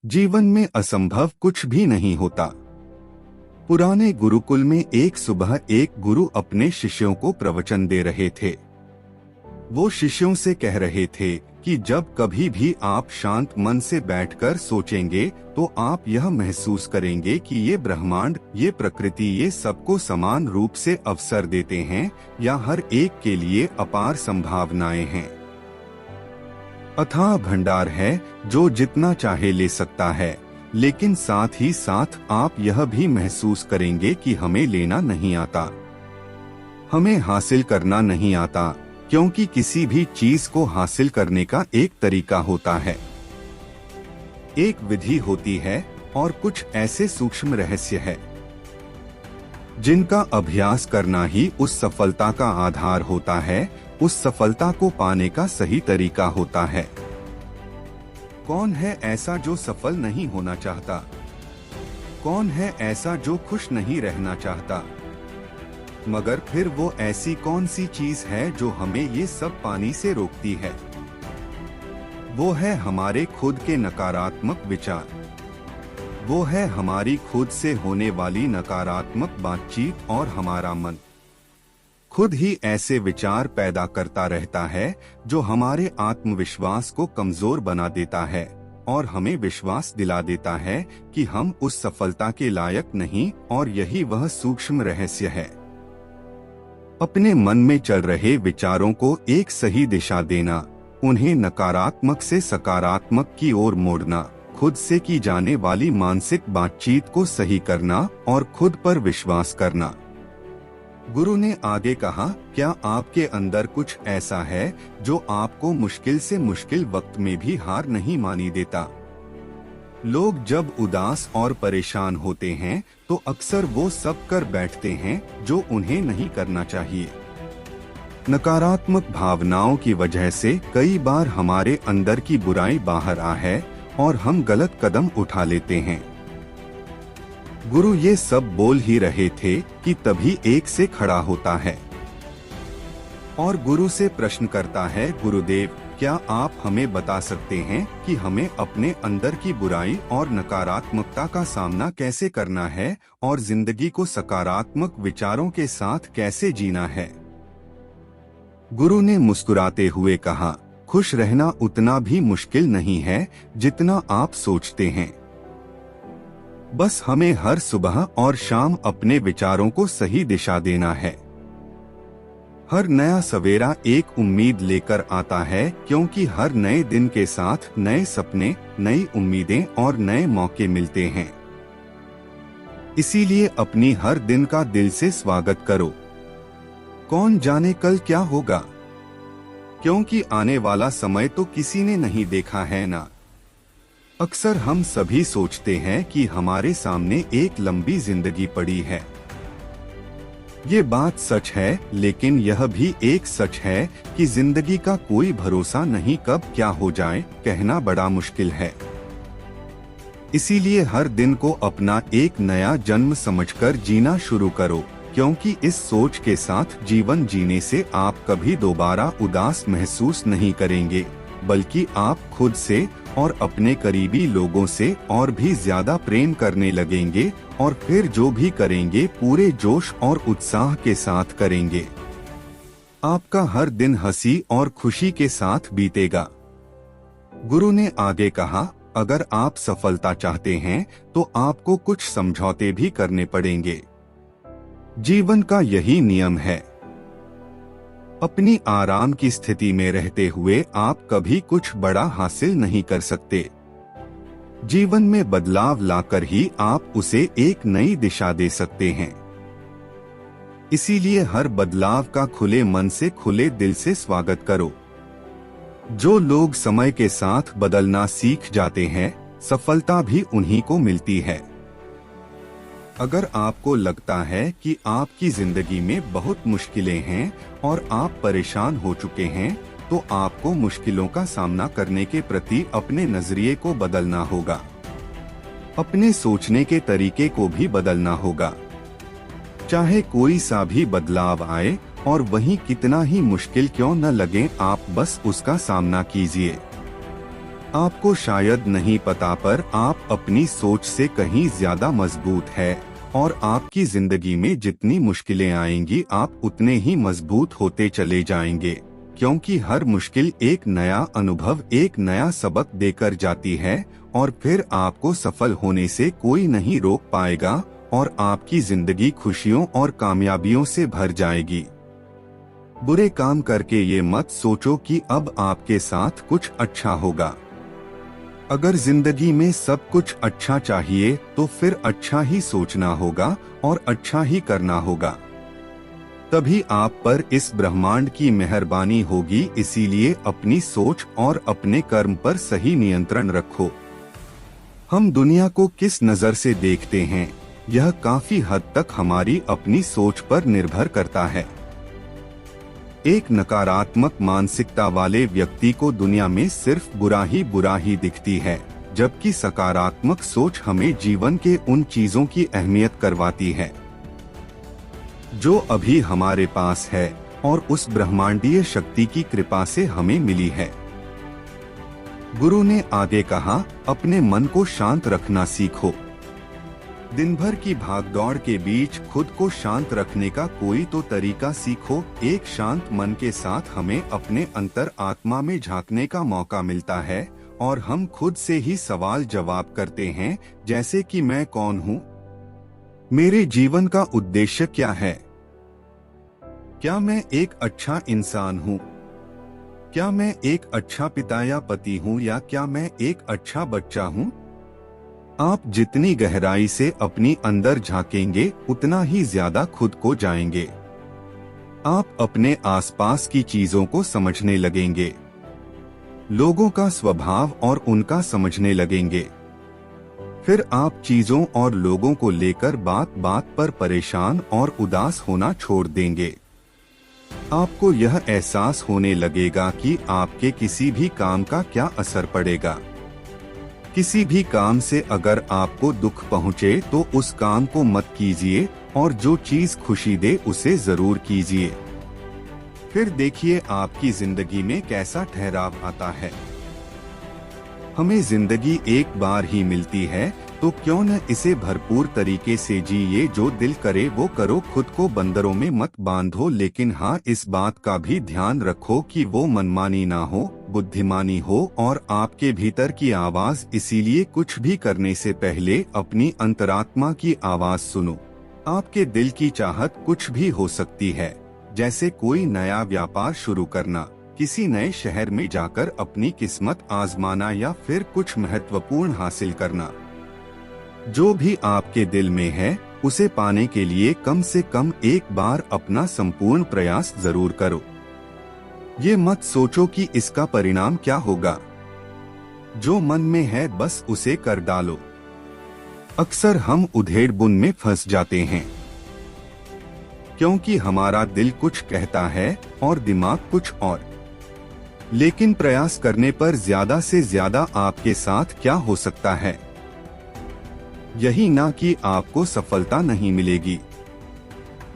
जीवन में असंभव कुछ भी नहीं होता। पुराने गुरुकुल में एक सुबह एक गुरु अपने शिष्यों को प्रवचन दे रहे थे। वो शिष्यों से कह रहे थे कि जब कभी भी आप शांत मन से बैठकर सोचेंगे तो आप यह महसूस करेंगे कि ये ब्रह्मांड, ये प्रकृति, ये सबको समान रूप से अवसर देते हैं या हर एक के लिए अपार संभावनाएं हैं। अथाह भंडार है जो जितना चाहे ले सकता है, लेकिन साथ ही साथ आप यह भी महसूस करेंगे कि हमें लेना नहीं आता, हमें हासिल करना नहीं आता, क्योंकि किसी भी चीज को हासिल करने का एक तरीका होता है, एक विधि होती है और कुछ ऐसे सूक्ष्म रहस्य है जिनका अभ्यास करना ही उस सफलता का आधार होता है, उस सफलता को पाने का सही तरीका होता है। कौन है ऐसा जो सफल नहीं होना चाहता? कौन है ऐसा जो खुश नहीं रहना चाहता? मगर फिर वो ऐसी कौन सी चीज है जो हमें ये सब पाने से रोकती है? वो है हमारे खुद के नकारात्मक विचार, वो है हमारी खुद से होने वाली नकारात्मक बातचीत और हमारा मन खुद ही ऐसे विचार पैदा करता रहता है जो हमारे आत्मविश्वास को कमजोर बना देता है और हमें विश्वास दिला देता है कि हम उस सफलता के लायक नहीं, और यही वह सूक्ष्म रहस्य है। अपने मन में चल रहे विचारों को एक सही दिशा देना, उन्हें नकारात्मक से सकारात्मक की ओर मोड़ना, खुद से की जाने वाली मानसिक बातचीत को सही करना और खुद पर विश्वास करना। गुरु ने आगे कहा, क्या आपके अंदर कुछ ऐसा है जो आपको मुश्किल से मुश्किल वक्त में भी हार नहीं मानी देता? लोग जब उदास और परेशान होते हैं तो अक्सर वो सब कर बैठते हैं जो उन्हें नहीं करना चाहिए। नकारात्मक भावनाओं की वजह से कई बार हमारे अंदर की बुराई बाहर आ है और हम गलत कदम उठा लेते हैं। गुरु ये सब बोल ही रहे थे कि तभी एक से खड़ा होता है और गुरु से प्रश्न करता है, गुरुदेव, क्या आप हमें बता सकते हैं कि हमें अपने अंदर की बुराई और नकारात्मकता का सामना कैसे करना है और जिंदगी को सकारात्मक विचारों के साथ कैसे जीना है? गुरु ने मुस्कुराते हुए कहा, खुश रहना उतना भी मुश्किल नहीं है जितना आप सोचते हैं। बस हमें हर सुबह और शाम अपने विचारों को सही दिशा देना है। हर नया सवेरा एक उम्मीद लेकर आता है, क्योंकि हर नए दिन के साथ नए सपने, नई उम्मीदें और नए मौके मिलते हैं। इसीलिए अपनी हर दिन का दिल से स्वागत करो। कौन जाने कल क्या होगा, क्योंकि आने वाला समय तो किसी ने नहीं देखा है ना। अक्सर हम सभी सोचते हैं कि हमारे सामने एक लंबी जिंदगी पड़ी है। ये बात सच है, लेकिन यह भी एक सच है कि जिंदगी का कोई भरोसा नहीं, कब क्या हो जाए कहना बड़ा मुश्किल है। इसीलिए हर दिन को अपना एक नया जन्म समझकर जीना शुरू करो, क्योंकि इस सोच के साथ जीवन जीने से आप कभी दोबारा उदास महसूस नहीं करेंगे, बल्कि आप खुद से और अपने करीबी लोगों से और भी ज्यादा प्रेम करने लगेंगे, और फिर जो भी करेंगे पूरे जोश और उत्साह के साथ करेंगे। आपका हर दिन हंसी और खुशी के साथ बीतेगा। गुरु ने आगे कहा, अगर आप सफलता चाहते हैं तो आपको कुछ समझौते भी करने पड़ेंगे। जीवन का यही नियम है। अपनी आराम की स्थिति में रहते हुए आप कभी कुछ बड़ा हासिल नहीं कर सकते। जीवन में बदलाव लाकर ही आप उसे एक नई दिशा दे सकते हैं। इसीलिए हर बदलाव का खुले मन से, खुले दिल से स्वागत करो। जो लोग समय के साथ बदलना सीख जाते हैं, सफलता भी उन्हीं को मिलती है। अगर आपको लगता है कि आपकी जिंदगी में बहुत मुश्किलें हैं और आप परेशान हो चुके हैं, तो आपको मुश्किलों का सामना करने के प्रति अपने नजरिए को बदलना होगा। अपने सोचने के तरीके को भी बदलना होगा। चाहे कोई सा भी बदलाव आए और वही कितना ही मुश्किल क्यों न लगे, आप बस उसका सामना कीजिए। आपको शायद नहीं पता पर आप अपनी सोच से कहीं ज्यादा मजबूत है और आपकी जिंदगी में जितनी मुश्किलें आएंगी आप उतने ही मजबूत होते चले जाएंगे, क्योंकि हर मुश्किल एक नया अनुभव, एक नया सबक देकर जाती है और फिर आपको सफल होने से कोई नहीं रोक पाएगा और आपकी जिंदगी खुशियों और कामयाबियों से भर जाएगी। बुरे काम करके ये मत सोचो कि अब आपके साथ कुछ अच्छा होगा। अगर जिंदगी में सब कुछ अच्छा चाहिए तो फिर अच्छा ही सोचना होगा और अच्छा ही करना होगा, तभी आप पर इस ब्रह्मांड की मेहरबानी होगी। इसीलिए अपनी सोच और अपने कर्म पर सही नियंत्रण रखो। हम दुनिया को किस नजर से देखते हैं, यह काफी हद तक हमारी अपनी सोच पर निर्भर करता है। एक नकारात्मक मानसिकता वाले व्यक्ति को दुनिया में सिर्फ बुरा ही दिखती है, जबकि सकारात्मक सोच हमें जीवन के उन चीजों की अहमियत करवाती है जो अभी हमारे पास है और उस ब्रह्मांडीय शक्ति की कृपा से हमें मिली है। गुरु ने आगे कहा, अपने मन को शांत रखना सीखो। दिन भर की भागदौड़ के बीच खुद को शांत रखने का कोई तो तरीका सीखो। एक शांत मन के साथ हमें अपने अंतर आत्मा में झांकने का मौका मिलता है और हम खुद से ही सवाल जवाब करते हैं, जैसे कि मैं कौन हूँ, मेरे जीवन का उद्देश्य क्या है, क्या मैं एक अच्छा इंसान हूँ, क्या मैं एक अच्छा पिता या पति हूँ, या क्या मैं एक अच्छा बच्चा हूँ। आप जितनी गहराई से अपनी अंदर झांकेंगे उतना ही ज्यादा खुद को जाएंगे। आप अपने आसपास की चीजों को समझने लगेंगे, लोगों का स्वभाव और उनका समझने लगेंगे। फिर आप चीजों और लोगों को लेकर बात बात पर परेशान और उदास होना छोड़ देंगे। आपको यह एहसास होने लगेगा कि आपके किसी भी काम का क्या असर पड़ेगा। किसी भी काम से अगर आपको दुख पहुंचे तो उस काम को मत कीजिए और जो चीज खुशी दे उसे जरूर कीजिए। फिर देखिए आपकी जिंदगी में कैसा ठहराव आता है। हमें जिंदगी एक बार ही मिलती है, तो क्यों न इसे भरपूर तरीके से जिए। जो दिल करे वो करो, खुद को बंदरों में मत बांधो, लेकिन हाँ इस बात का भी ध्यान रखो कि वो मनमानी ना हो, बुद्धिमानी हो और आपके भीतर की आवाज। इसीलिए कुछ भी करने से पहले अपनी अंतरात्मा की आवाज सुनो। आपके दिल की चाहत कुछ भी हो सकती है, जैसे कोई नया व्यापार शुरू करना, किसी नए शहर में जाकर अपनी किस्मत आजमाना या फिर कुछ महत्वपूर्ण हासिल करना। जो भी आपके दिल में है उसे पाने के लिए कम से कम एक बार अपना संपूर्ण प्रयास जरूर करो। ये मत सोचो कि इसका परिणाम क्या होगा। जो मन में है बस उसे कर डालो। अक्सर हम उधेड़-बुन में फंस जाते हैं, क्योंकि हमारा दिल कुछ कहता है और दिमाग कुछ और। लेकिन प्रयास करने पर ज्यादा से ज्यादा आपके साथ क्या हो सकता है, यही ना कि आपको सफलता नहीं मिलेगी।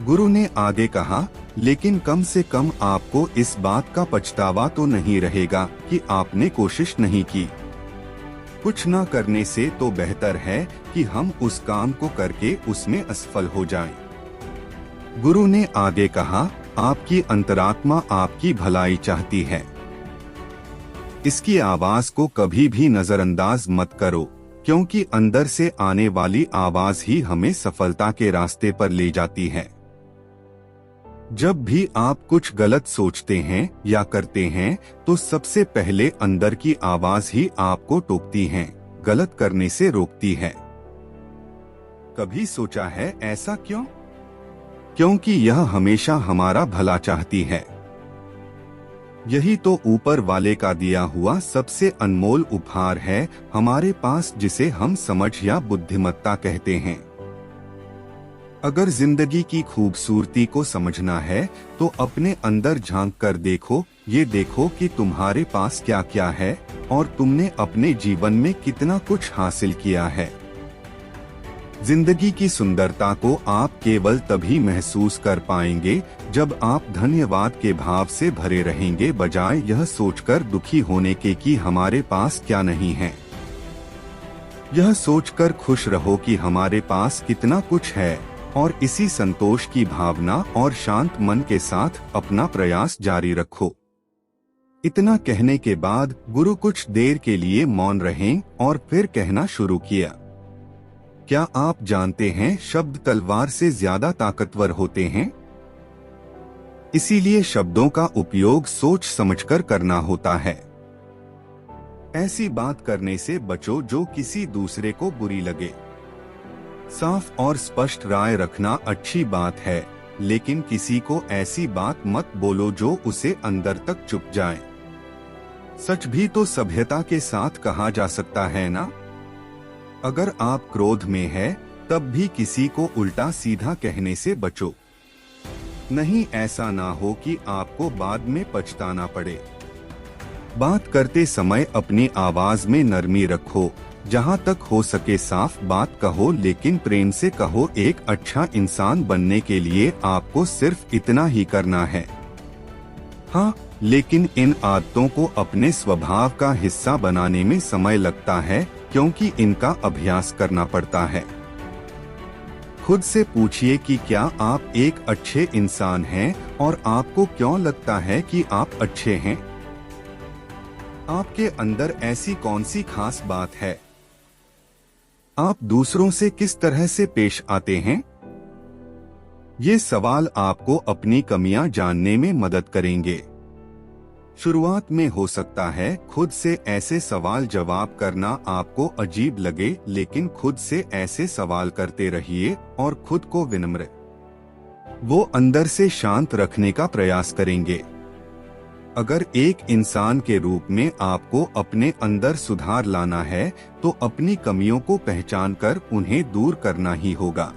गुरु ने आगे कहा, लेकिन कम से कम आपको इस बात का पछतावा तो नहीं रहेगा कि आपने कोशिश नहीं की। कुछ ना करने से तो बेहतर है कि हम उस काम को करके उसमें असफल हो जाएं। गुरु ने आगे कहा, आपकी अंतरात्मा आपकी भलाई चाहती है। इसकी आवाज को कभी भी नजरअंदाज मत करो, क्योंकि अंदर से आने वाली आवाज ही हमें सफलता के रास्ते पर ले जाती है। जब भी आप कुछ गलत सोचते हैं या करते हैं तो सबसे पहले अंदर की आवाज ही आपको टोकती है, गलत करने से रोकती है। कभी सोचा है ऐसा क्यों? क्योंकि यह हमेशा हमारा भला चाहती है। यही तो ऊपर वाले का दिया हुआ सबसे अनमोल उपहार है हमारे पास, जिसे हम समझ या बुद्धिमत्ता कहते हैं। अगर जिंदगी की खूबसूरती को समझना है तो अपने अंदर झांक कर देखो। ये देखो कि तुम्हारे पास क्या क्या है और तुमने अपने जीवन में कितना कुछ हासिल किया है। जिंदगी की सुंदरता को आप केवल तभी महसूस कर पाएंगे जब आप धन्यवाद के भाव से भरे रहेंगे, बजाय यह सोचकर दुखी होने के कि हमारे पास क्या नहीं है। यह सोचकर खुश रहो कि हमारे पास कितना कुछ है और इसी संतोष की भावना और शांत मन के साथ अपना प्रयास जारी रखो। इतना कहने के बाद गुरु कुछ देर के लिए मौन रहे और फिर कहना शुरू किया। क्या आप जानते हैं, शब्द तलवार से ज्यादा ताकतवर होते हैं। इसीलिए शब्दों का उपयोग सोच समझकर करना होता है। ऐसी बात करने से बचो जो किसी दूसरे को बुरी लगे। साफ और स्पष्ट राय रखना अच्छी बात है, लेकिन किसी को ऐसी बात मत बोलो जो उसे अंदर तक चुभ जाए। सच भी तो सभ्यता के साथ कहा जा सकता है ना। अगर आप क्रोध में है तब भी किसी को उल्टा सीधा कहने से बचो। नहीं, ऐसा ना हो कि आपको बाद में पछताना पड़े। बात करते समय अपनी आवाज में नरमी रखो। जहाँ तक हो सके साफ बात कहो, लेकिन प्रेम से कहो। एक अच्छा इंसान बनने के लिए आपको सिर्फ इतना ही करना है। हाँ, लेकिन इन आदतों को अपने स्वभाव का हिस्सा बनाने में समय लगता है, क्योंकि इनका अभ्यास करना पड़ता है। खुद से पूछिए कि क्या आप एक अच्छे इंसान हैं और आपको क्यों लगता है कि आप अच्छे हैं। आपके अंदर ऐसी कौन सी खास बात है। आप दूसरों से किस तरह से पेश आते हैं। ये सवाल आपको अपनी कमियां जानने में मदद करेंगे। शुरुआत में हो सकता है खुद से ऐसे सवाल जवाब करना आपको अजीब लगे, लेकिन खुद से ऐसे सवाल करते रहिए और खुद को विनम्र वो अंदर से शांत रखने का प्रयास करेंगे। अगर एक इंसान के रूप में आपको अपने अंदर सुधार लाना है तो अपनी कमियों को पहचानकर उन्हें दूर करना ही होगा।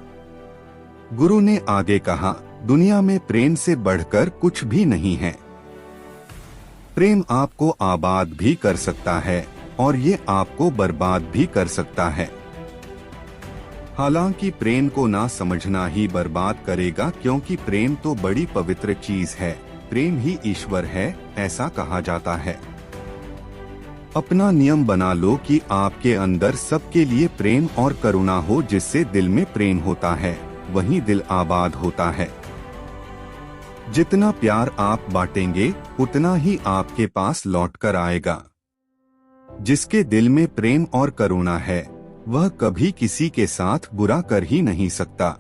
गुरु ने आगे कहा, दुनिया में प्रेम से बढ़कर कुछ भी नहीं है। प्रेम आपको आबाद भी कर सकता है और ये आपको बर्बाद भी कर सकता है। हालांकि प्रेम को ना समझना ही बर्बाद करेगा, क्योंकि प्रेम तो बड़ी पवित्र चीज है। प्रेम ही ईश्वर है, ऐसा कहा जाता है। अपना नियम बना लो कि आपके अंदर सबके लिए प्रेम और करुणा हो। जिससे दिल में प्रेम होता है वहीं दिल आबाद होता है। जितना प्यार आप बांटेंगे उतना ही आपके पास लौटकर आएगा। जिसके दिल में प्रेम और करुणा है वह कभी किसी के साथ बुरा कर ही नहीं सकता।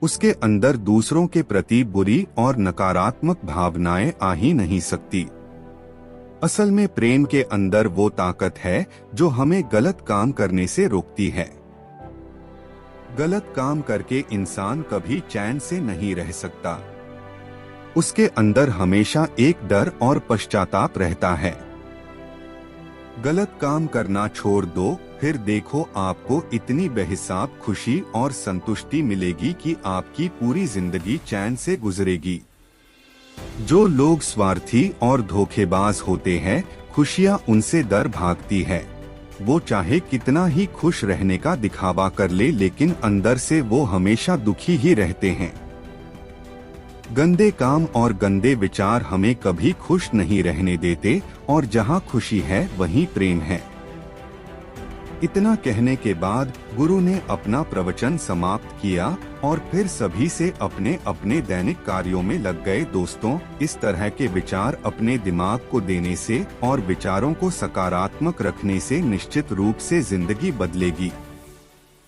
उसके अंदर दूसरों के प्रति बुरी और नकारात्मक भावनाएं आ ही नहीं सकती। असल में प्रेम के अंदर वो ताकत है जो हमें गलत काम करने से रोकती है। गलत काम करके इंसान कभी चैन से नहीं रह सकता। उसके अंदर हमेशा एक डर और पश्चाताप रहता है। गलत काम करना छोड़ दो, फिर देखो आपको इतनी बेहिसाब खुशी और संतुष्टि मिलेगी कि आपकी पूरी जिंदगी चैन से गुजरेगी। जो लोग स्वार्थी और धोखेबाज होते हैं, खुशियां उनसे दर भागती है। वो चाहे कितना ही खुश रहने का दिखावा कर ले, लेकिन अंदर से वो हमेशा दुखी ही रहते हैं। गंदे काम और गंदे विचार हमें कभी खुश नहीं रहने देते, और जहाँ खुशी है वहीं प्रेम है। इतना कहने के बाद गुरु ने अपना प्रवचन समाप्त किया और फिर सभी से अपने अपने दैनिक कार्यों में लग गए। दोस्तों, इस तरह के विचार अपने दिमाग को देने से और विचारों को सकारात्मक रखने से निश्चित रूप से जिंदगी बदलेगी।